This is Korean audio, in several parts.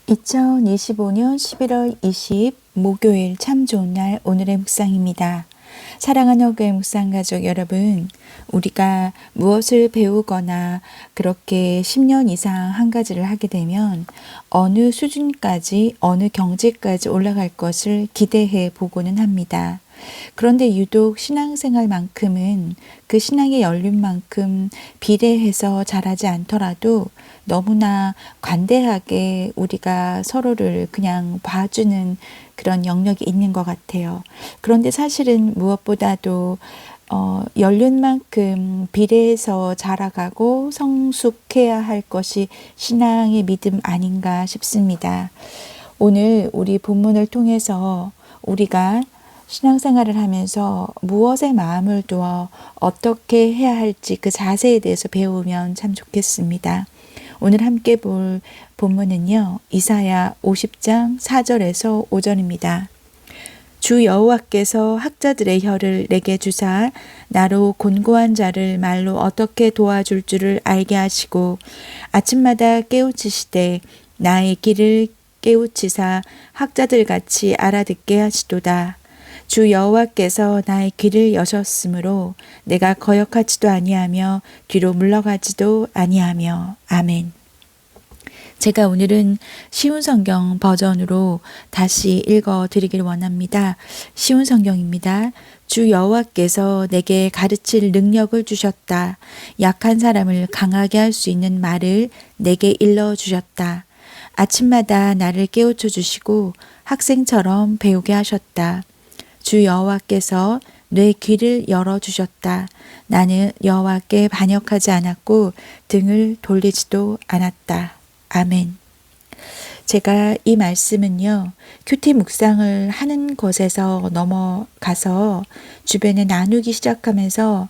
2025년 11월 20 목요일 참 좋은 날 오늘의 묵상입니다. 사랑하는 교회 묵상 가족 여러분, 우리가 무엇을 배우거나 그렇게 10년 이상 한 가지를 하게 되면 어느 수준까지 어느 경지까지 올라갈 것을 기대해 보고는 합니다. 그런데 유독 신앙생활만큼은 그 신앙의 연륜만큼 비례해서 잘하지 않더라도 너무나 관대하게 우리가 서로를 그냥 봐주는 그런 영역이 있는 것 같아요. 그런데 사실은 무엇보다도 연륜만큼 비례해서 자라가고 성숙해야 할 것이 신앙의 믿음 아닌가 싶습니다. 오늘 우리 본문을 통해서 우리가 신앙생활을 하면서 무엇에 마음을 두어 어떻게 해야 할지 그 자세에 대해서 배우면 참 좋겠습니다. 오늘 함께 볼 본문은요, 이사야 50장 4절에서 5절입니다. 주 여호와께서 학자들의 혀를 내게 주사 나로 곤고한 자를 말로 어떻게 도와줄 줄을 알게 하시고 아침마다 깨우치시되 나의 길을 깨우치사 학자들같이 알아듣게 하시도다. 주 여호와께서 나의 길을 여셨으므로 내가 거역하지도 아니하며 뒤로 물러가지도 아니하며. 아멘. 제가 오늘은 쉬운 성경 버전으로 다시 읽어 드리길 원합니다. 쉬운 성경입니다. 주 여호와께서 내게 가르칠 능력을 주셨다. 약한 사람을 강하게 할 수 있는 말을 내게 일러 주셨다. 아침마다 나를 깨우쳐 주시고 학생처럼 배우게 하셨다. 주 여호와께서 내 귀를 열어주셨다. 나는 여호와께 반역하지 않았고 등을 돌리지도 않았다. 아멘. 제가 이 말씀은요, 큐티 묵상을 하는 것에서 넘어가서 주변에 나누기 시작하면서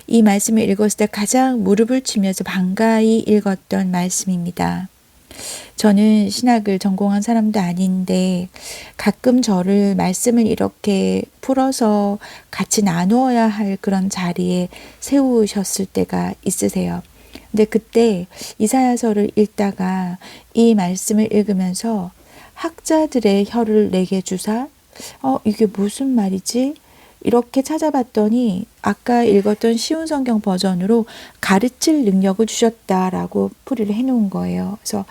이 말씀을 읽었을 때 가장 무릎을 치면서 반가이 읽었던 말씀입니다. 저는 신학을 전공한 사람도 아닌데 가끔 저를 말씀을 이렇게 풀어서 같이 나누어야 할 그런 자리에 세우셨을 때가 있으세요. 근데 그때 이사야서를 읽다가 이 말씀을 읽으면서 학자들의 혀를 내게 주사 이게 무슨 말이지? 이렇게 찾아봤더니 아까 읽었던 쉬운 성경 버전으로 가르칠 능력을 주셨다라고 풀이를 해놓은 거예요. 그래서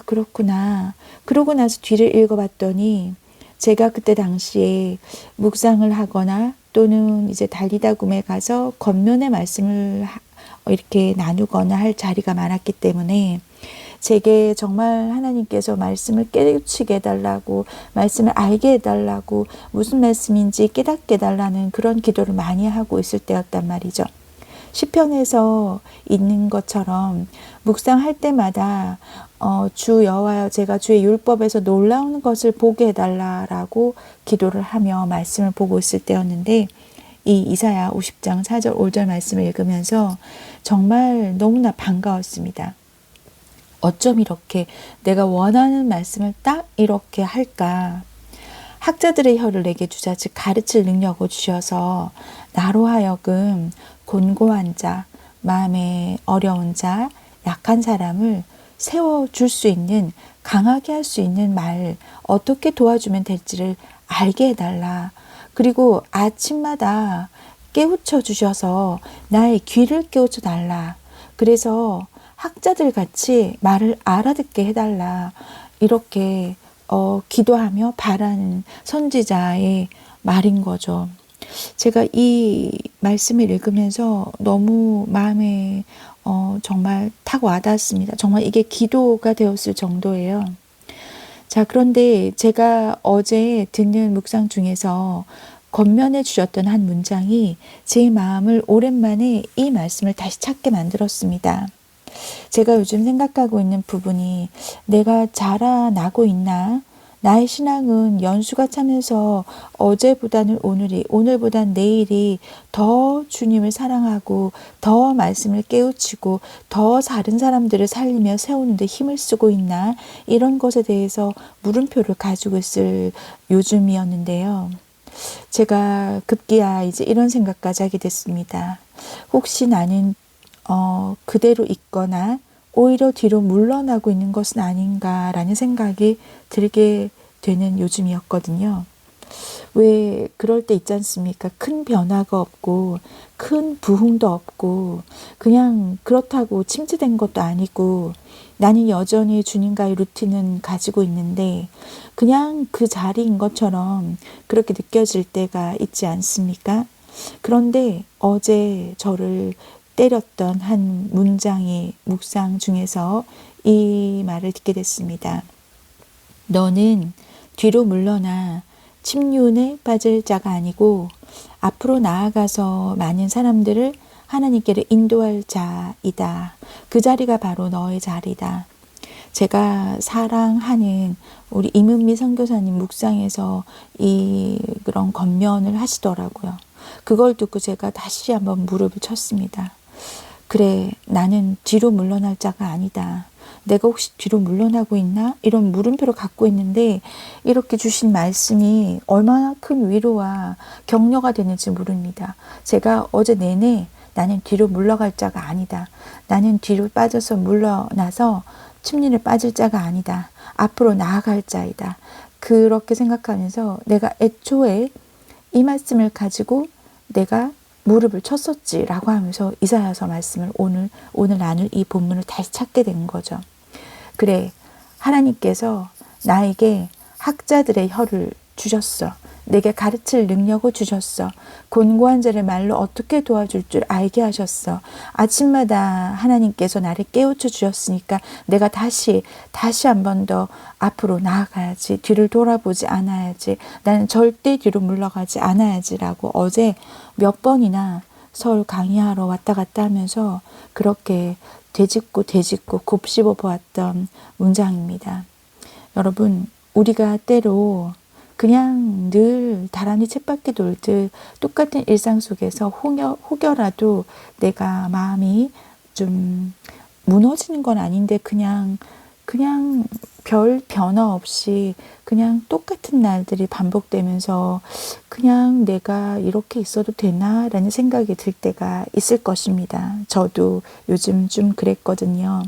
그렇구나. 그러고 나서 뒤를 읽어봤더니 제가 그때 당시에 묵상을 하거나 또는 이제 달리다 굼에 가서 겉면의 말씀을 이렇게 나누거나 할 자리가 많았기 때문에 제게 정말 하나님께서 말씀을 깨우치게 해달라고, 말씀을 알게 해달라고, 무슨 말씀인지 깨닫게 해달라는 그런 기도를 많이 하고 있을 때였단 말이죠. 시편에서 있는 것처럼 묵상할 때마다 주 여호와여, 제가 주의 율법에서 놀라운 것을 보게 해달라라고 기도를 하며 말씀을 보고 있을 때였는데, 이 이사야 50장 4절 5절 말씀을 읽으면서 정말 너무나 반가웠습니다. 어쩜 이렇게 내가 원하는 말씀을 딱 이렇게 할까? 학자들의 혀를 내게 주사, 즉 가르칠 능력을 주셔서 나로 하여금 곤고한 자, 마음에 어려운 자, 약한 사람을 세워줄 수 있는, 강하게 할 수 있는 말, 어떻게 도와주면 될지를 알게 해달라. 그리고 아침마다 깨우쳐 주셔서 나의 귀를 깨우쳐 달라. 그래서 학자들 같이 말을 알아듣게 해달라. 이렇게 기도하며 바라는 선지자의 말인 거죠. 제가 이 말씀을 읽으면서 너무 마음에 정말 탁 와닿았습니다. 정말 이게 기도가 되었을 정도예요. 자, 그런데 제가 어제 듣는 묵상 중에서 겉면해 주셨던 한 문장이 제 마음을 오랜만에 이 말씀을 다시 찾게 만들었습니다. 제가 요즘 생각하고 있는 부분이 내가 자라나고 있나? 나의 신앙은 연수가 차면서 어제보다는 오늘이, 오늘보다는 내일이 더 주님을 사랑하고 더 말씀을 깨우치고 더 다른 사람들을 살리며 세우는 데 힘을 쓰고 있나? 이런 것에 대해서 물음표를 가지고 있을 요즘이었는데요. 제가 급기야 이제 이런 생각까지 하게 됐습니다. 혹시 나는 그대로 있거나 오히려 뒤로 물러나고 있는 것은 아닌가라는 생각이 들게 되는 요즘이었거든요. 왜 그럴 때 있지 않습니까? 큰 변화가 없고 큰 부흥도 없고 그냥 그렇다고 침체된 것도 아니고 나는 여전히 주님과의 루틴은 가지고 있는데 그냥 그 자리인 것처럼 그렇게 느껴질 때가 있지 않습니까? 그런데 어제 저를 때렸던 한 문장의 묵상 중에서 이 말을 듣게 됐습니다. 너는 뒤로 물러나 침륜에 빠질 자가 아니고 앞으로 나아가서 많은 사람들을 하나님께로 인도할 자이다. 그 자리가 바로 너의 자리다. 제가 사랑하는 우리 임은미 선교사님 묵상에서 그런 권면을 하시더라고요. 그걸 듣고 제가 다시 한번 무릎을 쳤습니다. 그래, 나는 뒤로 물러날 자가 아니다. 내가 혹시 뒤로 물러나고 있나? 이런 물음표를 갖고 있는데 이렇게 주신 말씀이 얼마나 큰 위로와 격려가 되는지 모릅니다. 제가 어제 내내 나는 뒤로 물러갈 자가 아니다. 나는 뒤로 빠져서 물러나서 침륜에 빠질 자가 아니다. 앞으로 나아갈 자이다. 그렇게 생각하면서 내가 애초에 이 말씀을 가지고 내가 무릎을 쳤었지라고 하면서 이사야서 말씀을 오늘 나눌 이 본문을 다시 찾게 된 거죠. 그래, 하나님께서 나에게 학자들의 혀를 주셨어. 내게 가르칠 능력을 주셨어. 곤고한 자를 말로 어떻게 도와줄 줄 알게 하셨어. 아침마다 하나님께서 나를 깨우쳐 주셨으니까 내가 다시 한 번 더 앞으로 나아가야지. 뒤를 돌아보지 않아야지. 나는 절대 뒤로 물러가지 않아야지라고 어제 몇 번이나 서울 강의하러 왔다 갔다 하면서 그렇게 되짚고 곱씹어 보았던 문장입니다. 여러분, 우리가 때로 그냥 늘 다란히 쳇바퀴 돌듯 똑같은 일상 속에서 혹여라도 내가 마음이 좀 무너지는 건 아닌데 그냥 별 변화 없이 그냥 똑같은 날들이 반복되면서 그냥 내가 이렇게 있어도 되나라는 생각이 들 때가 있을 것입니다. 저도 요즘 좀 그랬거든요.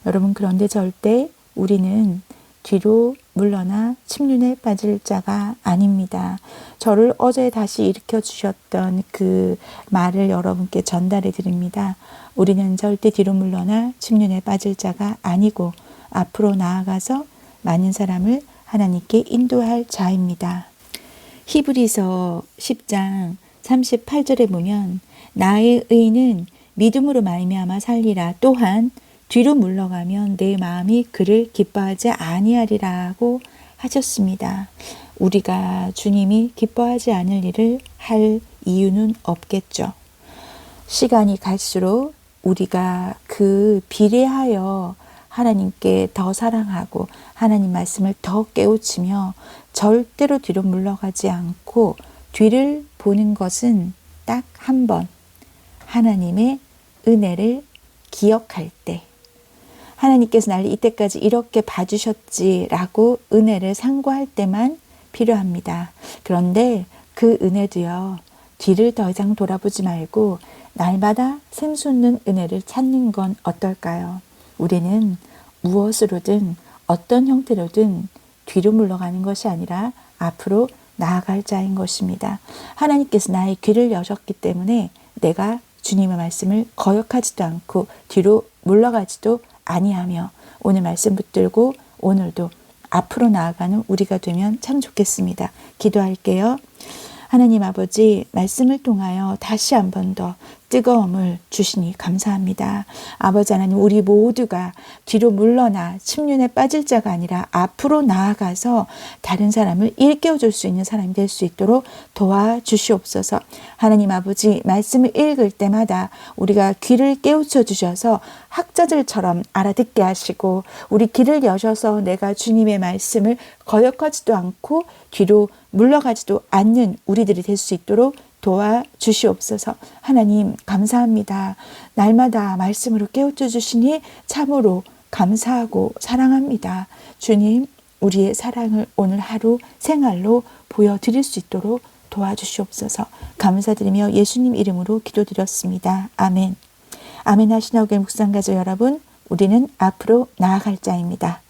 여러분, 그런데 절대 우리는 뒤로 물러나 침륜에 빠질 자가 아닙니다. 저를 어제 다시 일으켜 주셨던 그 말을 여러분께 전달해 드립니다. 우리는 절대 뒤로 물러나 침륜에 빠질 자가 아니고 앞으로 나아가서 많은 사람을 하나님께 인도할 자입니다. 히브리서 10장 38절에 보면 나의 의는 믿음으로 말미암아 살리라. 또한 뒤로 물러가면 내 마음이 그를 기뻐하지 아니하리라고 하셨습니다. 우리가 주님이 기뻐하지 않을 일을 할 이유는 없겠죠. 시간이 갈수록 우리가 그 비례하여 하나님께 더 사랑하고 하나님 말씀을 더 깨우치며 절대로 뒤로 물러가지 않고 뒤를 보는 것은 딱 한 번, 하나님의 은혜를 기억할 때, 하나님께서 나를 이때까지 이렇게 봐주셨지라고 은혜를 상고할 때만 필요합니다. 그런데 그 은혜도요, 뒤를 더 이상 돌아보지 말고 날마다 샘솟는 은혜를 찾는 건 어떨까요? 우리는 무엇으로든 어떤 형태로든 뒤로 물러가는 것이 아니라 앞으로 나아갈 자인 것입니다. 하나님께서 나의 귀를 여셨기 때문에 내가 주님의 말씀을 거역하지도 않고 뒤로 물러가지도 아니하며 오늘 말씀 붙들고 오늘도 앞으로 나아가는 우리가 되면 참 좋겠습니다. 기도할게요. 하나님 아버지, 말씀을 통하여 다시 한 번 더 뜨거움을 주시니 감사합니다. 아버지 하나님, 우리 모두가 뒤로 물러나 침륜에 빠질 자가 아니라 앞으로 나아가서 다른 사람을 일깨워줄 수 있는 사람이 될 수 있도록 도와주시옵소서. 하나님 아버지, 말씀을 읽을 때마다 우리가 귀를 깨우쳐 주셔서 학자들처럼 알아듣게 하시고 우리 귀를 여셔서 내가 주님의 말씀을 거역하지도 않고 뒤로 물러가지도 않는 우리들이 될 수 있도록 도와주시옵소서. 하나님 감사합니다. 날마다 말씀으로 깨우쳐 주시니 참으로 감사하고 사랑합니다. 주님, 우리의 사랑을 오늘 하루 생활로 보여드릴 수 있도록 도와주시옵소서. 감사드리며 예수님 이름으로 기도드렸습니다. 아멘. 아멘 하시나오게 묵상가족 여러분, 우리는 앞으로 나아갈 자입니다.